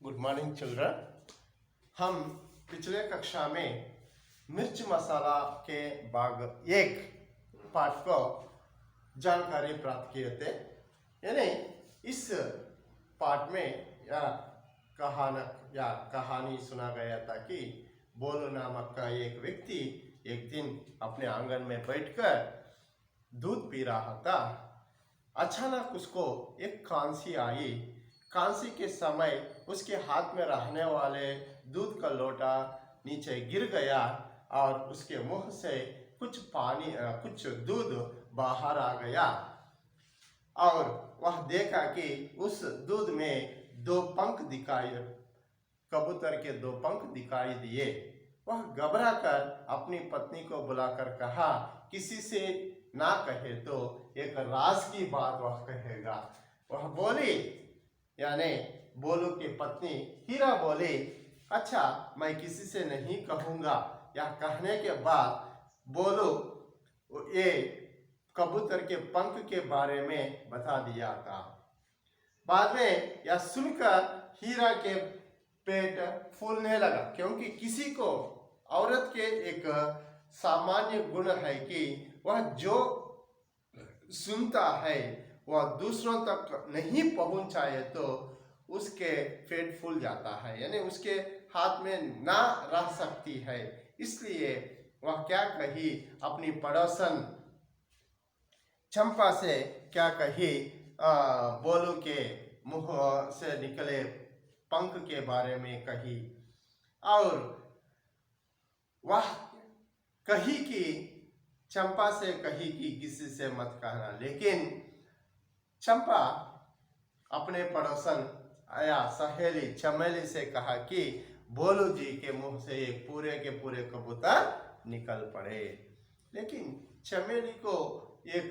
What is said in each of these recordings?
Good morning children. हम पिछले कक्षा में मिर्च मसाला के भाग एक पाठ को जानकारी प्राप्त किए थे। यानी इस पाठ में कहानी सुना गया था कि बोलो नामक का एक व्यक्ति एक दिन अपने आंगन में बैठकर दूध पी रहा था। अचानक उसको एक खांसी आई। खांसी के समय उसके हाथ में रहने वाले दूध का लोटा नीचे गिर गया और उसके मुंह से कुछ दूध बाहर आ गया और वह देखा कि उस दूध में कबूतर के दो पंख दिखाई दिए। वह घबरा कर अपनी पत्नी को बुलाकर कहा, किसी से ना कहे तो एक राज की बात वह कहेगा। वह बोली, यानी बोलू की पत्नी हीरा बोली, अच्छा मैं किसी से नहीं कहूँगा। यह कहने के बाद बोलू ये कबूतर के पंख के बारे में बता दिया था। बाद में यह सुनकर हीरा के पेट फूलने लगा, क्योंकि किसी को औरत के एक सामान्य गुण है कि वह जो सुनता है वह दूसरों तक नहीं पहुंचाए तो उसके पेट फूल जाता है, यानी उसके हाथ में ना रह सकती है। इसलिए वह क्या कही, अपनी पड़ोसन चंपा से क्या कही, बोलू के मुंह से निकले पंख के बारे में कही और वह कही कि चंपा से कही कि किसी से मत कहना। लेकिन चंपा अपने पड़ोसन या सहेली चमेली से कहा कि बोलू जी के मुंह से एक पूरे के पूरे कबूतर निकल पड़े। लेकिन चमेली को एक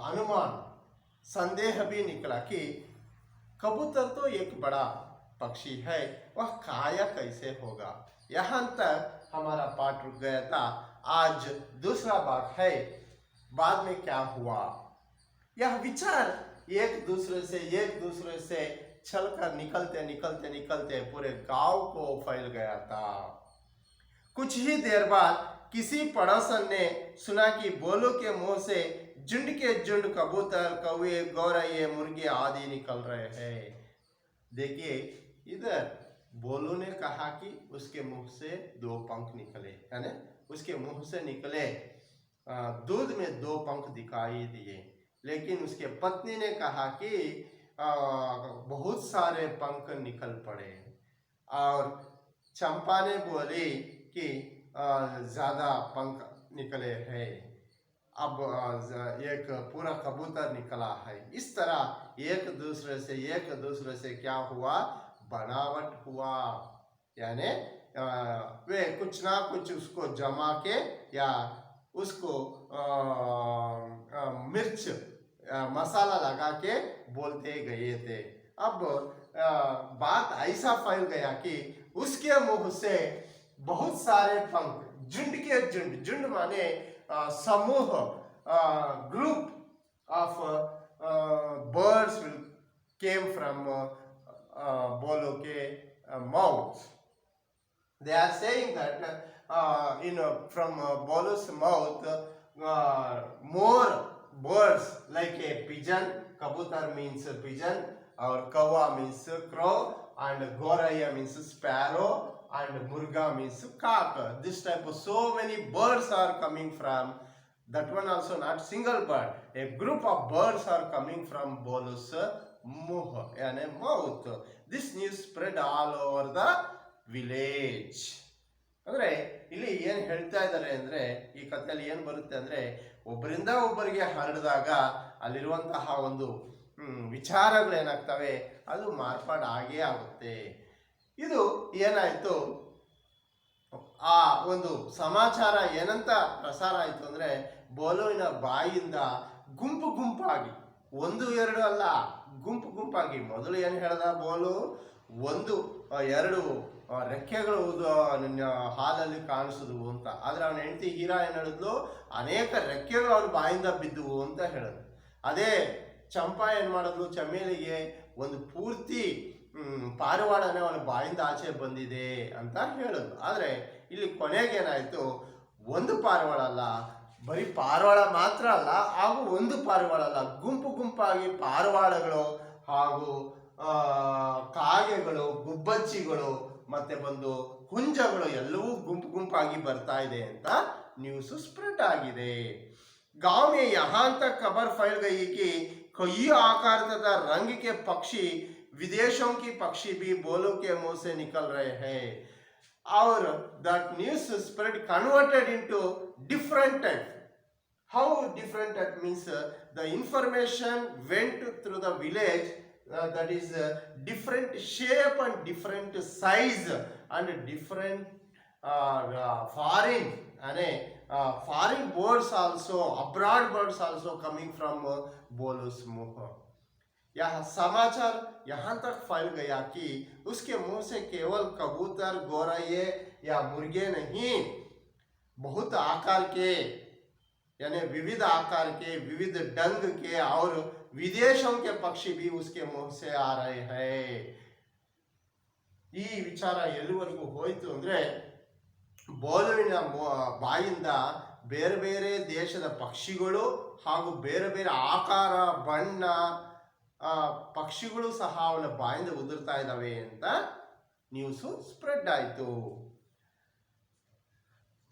अनुमान संदेह भी निकला कि कबूतर तो एक बड़ा पक्षी है, वह खाया कैसे होगा। यहाँ तक हमारा पाठ रुक गया था। आज दूसरा भाग है, बाद में क्या हुआ। यह विचार एक दूसरे से चलकर निकलते पूरे गांव को फैल गया था। कुछ ही देर बाद किसी पड़ोसन ने सुना कि बोलो के मुंह से झुंड के झुंड कबूतर, कौवे, गौरैये, मुर्गे आदि निकल रहे हैं। देखिए इधर बोलू ने कहा कि उसके मुंह से दो पंख निकले, यानी उसके मुंह से निकले दूध में दो पंख दिखाई दिए। लेकिन उसके पत्नी ने कहा कि बहुत सारे पंख निकल पड़े और चंपा ने बोली कि ज्यादा पंख निकले हैं, अब एक पूरा कबूतर निकला है। इस तरह एक दूसरे से क्या हुआ, बनावट हुआ, यानी वे कुछ ना कुछ उसको जमा के या उसको मिर्च मसाला लगा के बोलते गए थे। अब बात ऐसा फैल गया कि उसके मुंह से बहुत सारे पंख, झुंड के झुंड माने समूह, group of birds will came from Bolo ke mouth. They are saying that from Bolo's mouth more birds like a pigeon, kabutar means pigeon, or kawa means crow, and goraya means sparrow, and murga means cock. This type of so many birds are coming from. That one also not single bird. A group of birds are coming from Bolo's muh, and a mouth. This news spread all over the village. ಅಂದ್ರೆ ಇಲ್ಲಿ ಏನು ಹೇಳ್ತಾ ಇದ್ದಾರೆ ಅಂದ್ರೆ, ಈ ಕಥೆಯಲ್ಲಿ ಏನು ಬರುತ್ತೆ ಅಂದ್ರೆ, ಒಬ್ಬರಿಂದ ಒಬ್ಬರಿಗೆ ಹರಡಿದಾಗ ಅಲ್ಲಿರುವಂತಹ ಒಂದು ವಿಚಾರಗಳು ಏನಾಗ್ತವೆ, ಅದು ಮಾರ್ಪಾಡು ಆಗೇ ಆಗುತ್ತೆ. ಇದು ಏನಾಯ್ತು, ಆ ಒಂದು ಸಮಾಚಾರ ಏನಂತ ಪ್ರಸಾರ ಆಯಿತು ಅಂದ್ರೆ, ಬೋಲುವಿನ ಬಾಯಿಯಿಂದ ಗುಂಪಾಗಿ, ಒಂದು ಎರಡು ಅಲ್ಲ, ಗುಂಪಾಗಿ, ಮೊದಲು ಏನು ಹೇಳ್ದ ಬೋಲು, ಒಂದು ಎರಡು ರೆಕ್ಕೆಗಳು ಹಾಲಲ್ಲಿ ಕಾಣಿಸಿದ್ವು ಅಂತ. ಆದ್ರೆ ಅವನ ಹೆಂಡತಿ ಹೀರಾ ಏನು ಹೇಳಿದ್ಲು, ಅನೇಕ ರೆಕ್ಕೆಗಳು ಅವನ ಬಾಯಿಂದ ಬಿದ್ದುವು ಅಂತ ಹೇಳಿದ್ರು. ಅದೇ ಚಂಪಾ ಏನು ಮಾಡಿದ್ಲು, ಚಮೇಲಿಗೆ ಒಂದು ಪೂರ್ತಿ ಪಾರಿವಾಳನೇ ಅವನ ಬಾಯಿಂದ ಆಚೆ ಬಂದಿದೆ ಅಂತ ಹೇಳಿದ್ಲು. ಆದರೆ ಇಲ್ಲಿ ಕೊನೆಗೇನಾಯಿತು, ಒಂದು ಪಾರಿವಾಳ ಅಲ್ಲ, ಬರೀ ಪಾರಿವಾಳ ಮಾತ್ರ ಅಲ್ಲ, ಹಾಗೂ ಒಂದು ಪಾರಿವಾಳ ಅಲ್ಲ, ಗುಂಪು ಗುಂಪಾಗಿ ಪಾರಿವಾಳಗಳು ಹಾಗೂ ಕಾಗೆಗಳು, ಗುಬ್ಬಚ್ಚಿಗಳು ಮತ್ತೆ ಬಂದು ಹುಂಜಗಳು ಎಲ್ಲವೂ ಗುಂಪು ಗುಂಪಾಗಿ ಬರ್ತಾ ಇದೆ ಅಂತ ನ್ಯೂಸ್ ಸ್ಪ್ರೆಡ್ ಆಗಿದೆ. गांव में यहाँ तक खबर फैल गई कि कई आकार तथा रंग के पक्षी, विदेशों की पक्षी भी बोलों के मुंह से निकल रहे हैं. और that news spread converted into different type. How different type means the information went through the village, that is different shape and different size and different foreign foreign birds also, abroad birds also coming from बोलों मुंह. यह समाचार यहाँ तक फैल गया कि उसके मुंह से केवल कबूतर, गौरैये या मुर्गे नहीं, बहुत आकार के यानी विविध आकार के, विविध डंग के और विदेशों के पक्षी भी उसके मुंह से आ रहे हैं. ಈ ವಿಚಾರ ಎಲ್ಲಿವರೆಗೂ ಹೋಯಿತು ಅಂದರೆ, ಬೋಲುವಿನ ಬಾಯಿಂದ ಬೇರೆ ಬೇರೆ ದೇಶದ ಪಕ್ಷಿಗಳು ಹಾಗೂ ಬೇರೆ ಬೇರೆ ಆಕಾರ, ಬಣ್ಣ ಪಕ್ಷಿಗಳು ಸಹ ಅವನ ಬಾಯಿಂದ ಉದುರ್ತಾ ಇದ್ದಾವೆ ಅಂತ ನ್ಯೂಸು ಸ್ಪ್ರೆಡ್ ಆಯಿತು.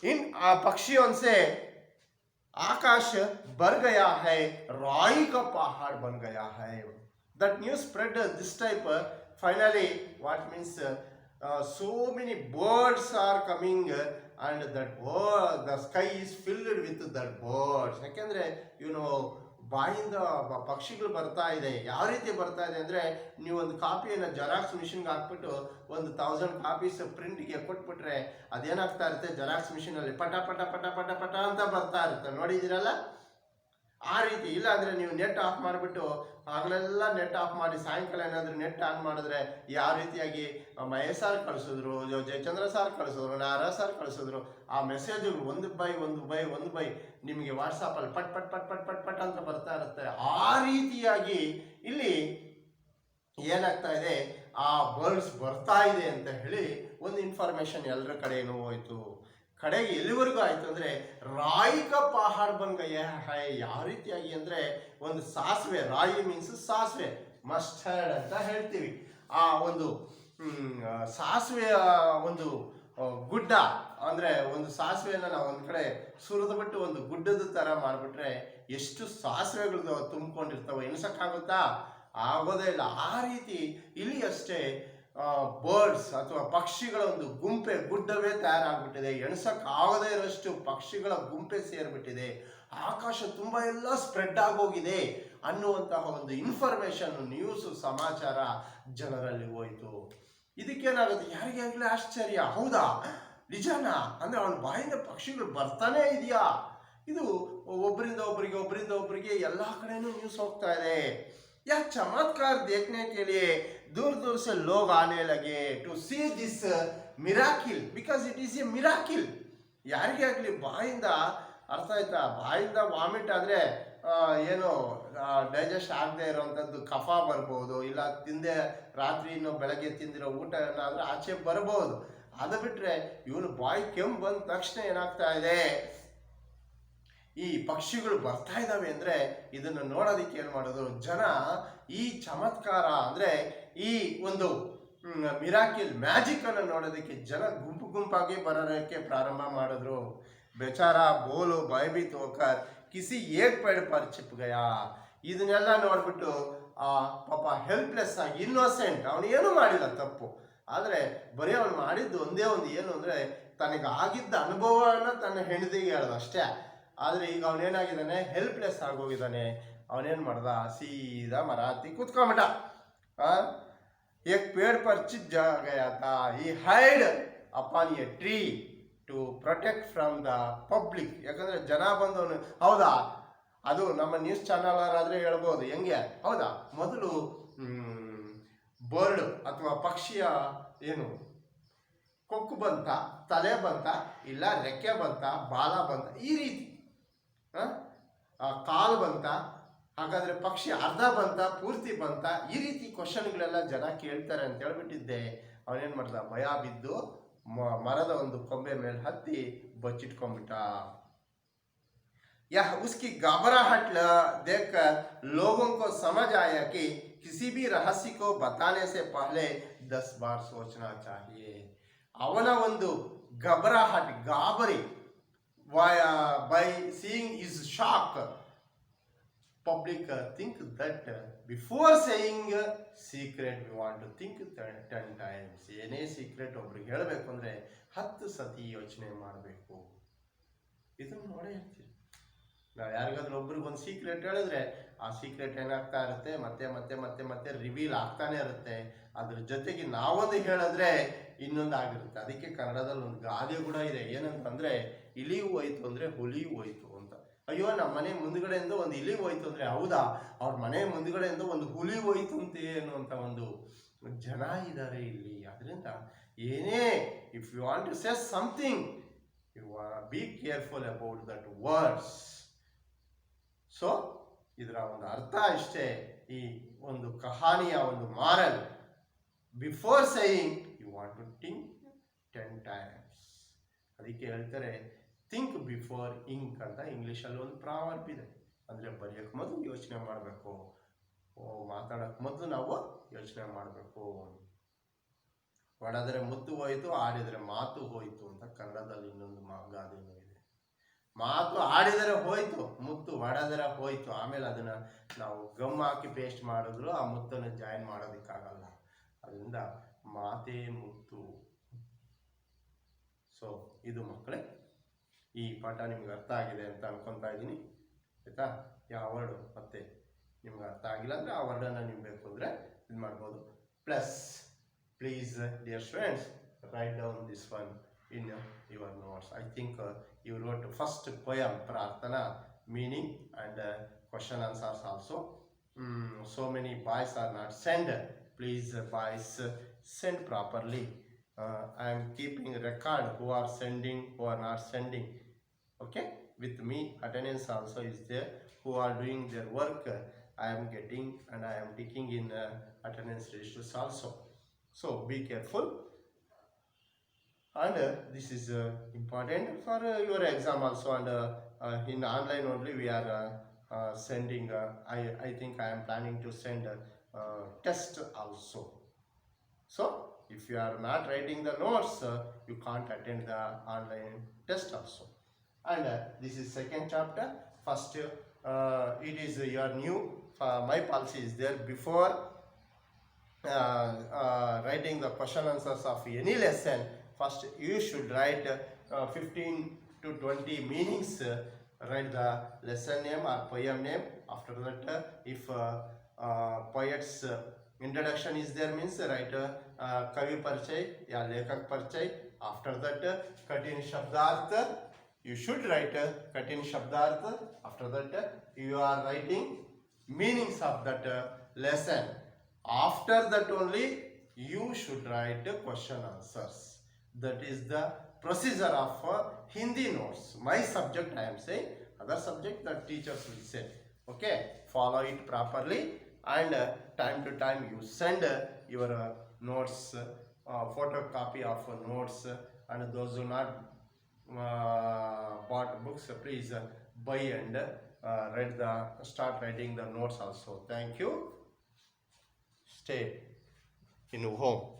इन पक्षियों से आकाश भर गया है, राई का पहाड़ बन गया है. That news spread this type. Finally, what means so many birds are coming and that the sky is filled with that birds. ಯಾಕೆಂದ್ರೆ ಬಾಯಿಂದ ಪಕ್ಷಿಗಳು ಬರ್ತಾ ಇದೆ. ಯಾವ ರೀತಿ ಬರ್ತಾ ಇದೆ ಅಂದರೆ, ನೀವು ಒಂದು ಕಾಪಿಯನ್ನು ಜೆರಾಕ್ಸ್ ಮಿಷಿನ್ಗೆ ಹಾಕ್ಬಿಟ್ಟು 1000 ಕಾಪೀಸ್ ಪ್ರಿಂಟ್ಗೆ ಕೊಟ್ಬಿಟ್ರೆ ಅದೇನಾಗ್ತಾ ಇರುತ್ತೆ, ಜೆರಾಕ್ಸ್ ಮಿಷಿನಲ್ಲಿ ಪಟ ಪಟ ಪಟ ಪಟ ಪಟ ಅಂತ ಬರ್ತಾ ಇರುತ್ತೆ. ನೋಡಿದ್ದೀರಲ್ಲ, ಆ ರೀತಿ. ಇಲ್ಲ ಅಂದರೆ ನೀವು ನೆಟ್ ಆಫ್ ಮಾಡಿಬಿಟ್ಟು ಆಗಲೆಲ್ಲ ನೆಟ್ ಆಫ್ ಮಾಡಿ ಸಾಯಂಕಾಲ ಏನಾದರೂ ನೆಟ್ ಆನ್ ಮಾಡಿದ್ರೆ ಯಾವ ರೀತಿಯಾಗಿ ಮಹೇಶ್ ಸಾರ್ ಕಳಿಸಿದ್ರು, ಜಯಚಂದ್ರ ಸಾರ್ ಕಳಿಸಿದ್ರು, ನಾರಾ ಸಾರ್ ಕಳಿಸಿದ್ರು, ಆ ಮೆಸೇಜ್ಗಳು ಒಂದು ಬೈ ನಿಮಗೆ ವಾಟ್ಸಪ್ಪಲ್ಲಿ ಪಟ್ ಪಟ್ ಪಟ್ ಪಟ್ ಪಟ್ ಪಟ್ ಅಂತ ಬರ್ತಾ ಇರುತ್ತೆ. ಆ ರೀತಿಯಾಗಿ ಇಲ್ಲಿ ಏನಾಗ್ತಾ ಇದೆ, ಆ ಬರ್ಡ್ಸ್ ಬರ್ತಾ ಇದೆ ಅಂತ ಹೇಳಿ ಒಂದು ಇನ್ಫಾರ್ಮೇಶನ್ ಎಲ್ಲರ ಕಡೆನೂ ಹೋಯ್ತು. ಕಡೆಗೆ ಎಲ್ಲಿವರೆಗೂ ಆಯಿತು ಅಂದರೆ, ರಾಯಿಕ ಪಹಾಡ್ ಬಂಗಯ್ಯ ಹೈ. ಯಾವ ರೀತಿಯಾಗಿ ಅಂದರೆ, ಒಂದು ಸಾಸಿವೆ, ರಾಯಿ ಮೀನ್ಸ್ ಸಾಸಿವೆ, ಮಸ್ಟರ್ಡ್ ಅಂತ ಹೇಳ್ತೀವಿ. ಆ ಒಂದು ಸಾಸಿವೆಯ ಒಂದು ಗುಡ್ಡ ಅಂದರೆ, ಒಂದು ಸಾಸಿವೆನ ನಾವು ಒಂದು ಕಡೆ ಸುರಿದ್ಬಿಟ್ಟು ಒಂದು ಗುಡ್ಡದ ಥರ ಮಾಡಿಬಿಟ್ರೆ ಎಷ್ಟು ಸಾಸಿವೆಗಳು ತುಂಬಿಕೊಂಡಿರ್ತವೆ, ಎಣಿಸೋಕ್ಕಾಗುತ್ತಾ? ಆಗೋದೇ ಇಲ್ಲ. ಆ ರೀತಿ ಇಲ್ಲಿ ಅಷ್ಟೇ ಬರ್ಡ್ಸ್ ಅಥವಾ ಪಕ್ಷಿಗಳ ಒಂದು ಗುಡ್ಡವೇ ತಯಾರಾಗ್ಬಿಟ್ಟಿದೆ. ಎಣಿಸಕ್ಕಾಗದೇ ಇರೋಷ್ಟು ಪಕ್ಷಿಗಳ ಗುಂಪೆ ಸೇರಿಬಿಟ್ಟಿದೆ. ಆಕಾಶ ತುಂಬ ಎಲ್ಲ ಸ್ಪ್ರೆಡ್ ಆಗೋಗಿದೆ ಅನ್ನುವಂತಹ ಒಂದು ಇನ್ಫಾರ್ಮೇಶನ್, ನ್ಯೂಸು, ಸಮಾಚಾರ ಜನರಲ್ಲಿ ಹೋಯಿತು. ಇದಕ್ಕೇನಾಗುತ್ತೆ, ಯಾರಿಗಾಗಲೇ ಆಶ್ಚರ್ಯ, ಹೌದಾ ನಿಜನಾ ಅಂದರೆ ಅವನ ಬಾಯಿಂದ ಪಕ್ಷಿಗಳು ಬರ್ತಾನೇ ಇದೆಯಾ? ಇದು ಒಬ್ಬರಿಂದ ಒಬ್ಬರಿಗೆ ಎಲ್ಲ ಕಡೆನೂ ನ್ಯೂಸ್ ಹೋಗ್ತಾ ಇದೆ. यह चमत्कार देखने के लिए दूर दूर से लोग आने लगे to see this miracle, because it is a miracle. ಯಾರಿಗೇ ಆಗಲಿ ಬಾಯಿಂದ ಅರ್ಥ ಆಯ್ತಾ, ಬಾಯಿಂದ ವಾಮಿಟ್ ಆದರೆ ಏನೋ ಡೈಜೆಸ್ಟ್ ಆಗದೆ ಇರೋವಂಥದ್ದು ಕಫ ಬರ್ಬೋದು, ಇಲ್ಲ ತಿಂದೆ ರಾತ್ರಿ ಬೆಳಗ್ಗೆ ತಿಂದಿರೋ ಊಟ ಏನಾದರೂ ಆಚೆ ಬರ್ಬೋದು. ಅದು ಬಿಟ್ಟರೆ ಇವನು ಬಾಯಿ ಕೆಮ್ಮು ಬಂದ ತಕ್ಷಣ ಏನಾಗ್ತಾ ಇದೆ, ಈ ಪಕ್ಷಿಗಳು ಬರ್ತಾ ಇದ್ದಾವೆ ಅಂದರೆ ಇದನ್ನು ನೋಡೋದಕ್ಕೆ ಏನು ಮಾಡೋದು ಜನ, ಈ ಚಮತ್ಕಾರ ಅಂದರೆ ಈ ಒಂದು ಮಿರಾಕಿಲ್ ಮ್ಯಾಜಿಕ್ ಅನ್ನು ನೋಡೋದಕ್ಕೆ ಜನ ಗುಂಪಾಗಿ ಬರೋದಕ್ಕೆ ಪ್ರಾರಂಭ ಮಾಡಿದ್ರು. बेचारा बोलो भयभीत होकर किसी एक पेड़ पर छिप गया. ಇದನ್ನೆಲ್ಲ ನೋಡ್ಬಿಟ್ಟು ಆ ಪಾಪ ಹೆಲ್ಪ್ಲೆಸ್ ಆಗಿ, ಇನ್ನೋಸೆಂಟ್, ಅವನು ಏನೂ ಮಾಡಿಲ್ಲ ತಪ್ಪು, ಆದರೆ ಬರೀ ಅವನು ಮಾಡಿದ್ದು ಒಂದೇ ಒಂದು ಏನು ಅಂದರೆ ತನಗಾಗಿದ್ದ ಅನುಭವನ ತನ್ನ ಹೆಂಡತಿಗೆ ಹೇಳ್ದ ಅಷ್ಟೇ. ಆದರೆ ಈಗ ಅವನೇನಾಗಿದ್ದಾನೆ, ಹೆಲ್ಪ್ಲೆಸ್ ಆಗೋಗಿದ್ದಾನೆ. ಅವನೇನು ಮಾಡ್ದ, ಸೀದಾ ಮರ ಹತ್ತಿ ಕೂತ್ಕೊಂಬಿಟ್ಟ. एक पेड़ पर चिप जा गया था. He hid upon a tree to protect from the public. ಯಾಕಂದರೆ ಜನ ಬಂದವನು, ಹೌದಾ, ಅದು ನಮ್ಮ ನ್ಯೂಸ್ ಚಾನಲ್ ಆದರೆ ಹೇಳ್ಬೋದು ಹೆಂಗೆ, ಹೌದಾ, ಮೊದಲು ಬರ್ಡ್ ಅಥವಾ ಪಕ್ಷಿಯ ಏನು ಕೊಕ್ಕು ಬಂತ, ತಲೆ ಬಂತ, ಇಲ್ಲ ರೆಕ್ಕೆ ಬಂತ, ಬಾಲ ಬಂತ, ಈ ರೀತಿ ಕಾಲು ಬಂತ, ಹಾಗಾದ್ರೆ ಪಕ್ಷಿ ಅರ್ಧ ಬಂತ ಪೂರ್ತಿ ಬಂತ ಈ ರೀತಿ ಕ್ವಶನ್ಗಳೆಲ್ಲ ಜನ ಕೇಳ್ತಾರೆ ಅಂತ ಹೇಳ್ಬಿಟ್ಟಿದ್ದೆ. ಅವನೇನ್ ಮಾಡ್ದ, ಭಯ ಬಿದ್ದು ಮರದ ಒಂದು ಕೊಂಬೆ ಮೇಲೆ ಹತ್ತಿ ಬಚ್ಚಿಟ್ಕೊಂಡ್ಬಿಟ್ಟ. यह उसकी घबराहट देखकर लोगों को समझ आया कि किसी भी रहस्य को बताने से पहले 10 बार सोचना चाहिए. ಅವನ ಒಂದು घबराहट, ಗಾಬರಿ, by seeing his shock, public think that before saying secret we want to think 10 times. ಏನೇ ಸೀಕ್ರೆಟ್ ಒಬ್ರಿಗೆ ಹೇಳಬೇಕು ಅಂದ್ರೆ 10 ಸತಿ ಯೋಚನೆ ಮಾಡಬೇಕು. ಇದನ್ನು ನೋಡೇ ಇರ್ತೀವಿ ನಾವು. ಯಾರಿಗಾದ್ರೂ ಒಬ್ರಿಗೆ ಒಂದು ಸೀಕ್ರೆಟ್ ಹೇಳಿದ್ರೆ ಆ ಸೀಕ್ರೆಟ್ ಏನಾಗ್ತಾ ಇರುತ್ತೆ, ಮತ್ತೆ ಮತ್ತೆ ಮತ್ತೆ ಮತ್ತೆ ರಿವೀಲ್ ಆಗ್ತಾನೆ ಇರುತ್ತೆ. ಅದ್ರ ಜೊತೆಗೆ ನಾವೊಂದು ಹೇಳಿದ್ರೆ ಇನ್ನೊಂದು ಆಗಿರುತ್ತೆ. ಅದಕ್ಕೆ ಕನ್ನಡದಲ್ಲಿ ಒಂದು ಗಾದೆ ಕೂಡ ಇದೆ, ಏನಂತಂದ್ರೆ ಇಲಿಯು ಹೋಯ್ತು ಅಂದ್ರೆ ಹುಲಿಯು ಹೋಯ್ತು ಅಂತ. ಅಯ್ಯೋ ನಮ್ಮ ಮನೆ ಮುಂದ್ಗಡೆಯಿಂದ ಒಂದು ಇಲಿ ಹೋಯ್ತು ಅಂದ್ರೆ ಹೌದಾ, ಅವ್ರ ಮನೆ ಮುಂದ್ಗಡೆಯಿಂದ ಒಂದು ಹುಲಿ ಹೋಯ್ತು ಅಂತ ಅನ್ನುವಂತ ಒಂದು ಜನ ಇದ್ದಾರೆ ಇಲ್ಲಿ. ಅದರಿಂದ ಏನೇ if you want to say something, you be careful about that words. So ಇದರ ಒಂದು ಅರ್ಥ ಇಷ್ಟೇ, ಈ ಒಂದು ಕಹಾನಿಯ ಒಂದು moral, before saying you want to think 10 times. ಅದಕ್ಕೆ ಹೇಳ್ತಾರೆ ಥಿಂಕ್ ಬಿಫೋರ್ ಇಂಕ್ ಅಂತ ಇಂಗ್ಲೀಷಲ್ಲಿ ಒಂದು ಪ್ರಾವರ್ಬ್ ಇದೆ. ಅಂದರೆ ಬರೆಯೋಕ್ಕೆ ಮೊದಲು ಯೋಚನೆ ಮಾಡಬೇಕು, ಮಾತಾಡೋಕ್ಕೆ ಮೊದಲು ನಾವು ಯೋಚನೆ ಮಾಡಬೇಕು. ಒಡೆದರೆ ಮುತ್ತು ಹೋಯಿತು, ಆಡಿದರೆ ಮಾತು ಹೋಯಿತು ಅಂತ ಕನ್ನಡದಲ್ಲಿ ಇನ್ನೊಂದು ಗಾದೆನೂ ಇದೆ. ಮಾತು ಆಡಿದರೆ ಹೋಯ್ತು, ಮುತ್ತು ಒಡೆದರೆ ಹೋಯ್ತು. ಆಮೇಲೆ ಅದನ್ನ ನಾವು ಗಮ್ ಹಾಕಿ ಪೇಸ್ಟ್ ಮಾಡಿದ್ರು ಆ ಮುತ್ತನ್ನು ಜಾಯಿನ್ ಮಾಡೋದಕ್ಕಾಗಲ್ಲ. ಅದರಿಂದ ಮಾತೇ ಮುತ್ತು. ಸೊ ಇದು ಮಕ್ಕಳೇ, ಈ ಪಾಠ ನಿಮ್ಗೆ ಅರ್ಥ ಆಗಿದೆ ಅಂತ ಅನ್ಕೊತಾ ಇದ್ದೀನಿ. ಆಯ್ತಾ? ಯಾವ ವರ್ಡು ಮತ್ತೆ ನಿಮ್ಗೆ ಅರ್ಥ ಆಗಿಲ್ಲ ಅಂದ್ರೆ ಆ ವರ್ಡನ್ನು ನಿಮ್ಗೆ ಬೇಕು ಅಂದರೆ ಇದು ಮಾಡ್ಬೋದು. Plus please dear students, write down this one in your notes. I think you wrote first poem Prarthana meaning and question answers also. So many boys are not send. Please boys send properly. I am keeping record who are sending, who are not sending. Okay, with me attendance also is there. Who are doing their work I am getting and I am taking in attendance registers also. So be careful. And this is important for your exam also. And in online only we are sending, I think I am planning to send test also. So if you are not writing the notes, you can't attend the online test also. And this is second chapter. First it is your new, my policy is there. Before writing the question answers of any lesson, first you should write 15 to 20 meanings. Write the lesson name or poem name. After that if poet's introduction is there, means write kavi parichay ya lekak parichay. After that katin shabdarth, you should write katin shabdarth. After that you are writing meanings of that lesson. After that only you should write question answers. That is the procedure of Hindi notes. My subject I am saying, other subject the teachers will say. Okay, follow it properly, and time to time you send your notes, photocopy of notes. And those who not bought books, please buy and start writing the notes also. Thank you. Stay in home.